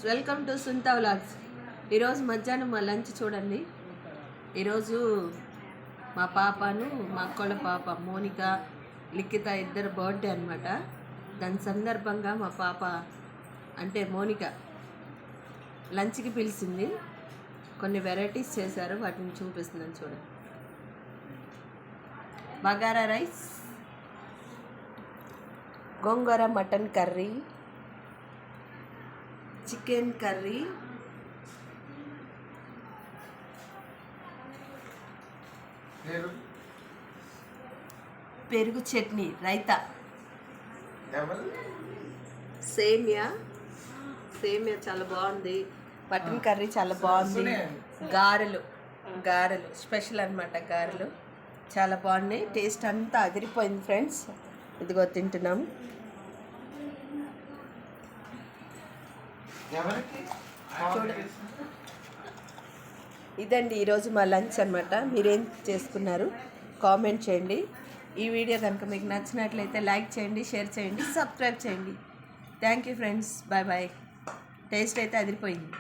Welcome to సుంతా vlogs. ఈరోజు మధ్యాహ్నం మా లంచ్ చూడండి. ఈరోజు మా పాపను మా అక్కోళ్ళ పాప మోనిక లిఖిత ఇద్దరు బర్త్డే అనమాట. దాని సందర్భంగా మా పాప అంటే మోనిక లంచ్కి పిలిచింది. కొన్ని వెరైటీస్ చేశారు, వాటిని చూపిస్తున్నాను చూడండి. బగారా రైస్, గోంగూర మటన్ కర్రీ, చికెన్ కర్రీ, పెరుగు చట్నీ, రైతా, సేమియా చాలా బాగుంది, మటన్ కర్రీ చాలా బాగుంది, గారెలు స్పెషల్ అనమాట. గారెలు చాలా బాగున్నాయి, టేస్ట్ అంతా అదిరిపోయింది ఫ్రెండ్స్. ఇదిగో తింటున్నాం. ఇదండి ఈరోజు మా లంచ్ అనమాట. మీరేం చేసుకున్నారు కామెంట్ చేయండి. ఈ వీడియో కనుక మీకు నచ్చినట్లయితే లైక్ చేయండి, షేర్ చేయండి, సబ్స్క్రైబ్ చేయండి. Thank you friends, bye bye. Taste అయితే అదిరిపోయింది.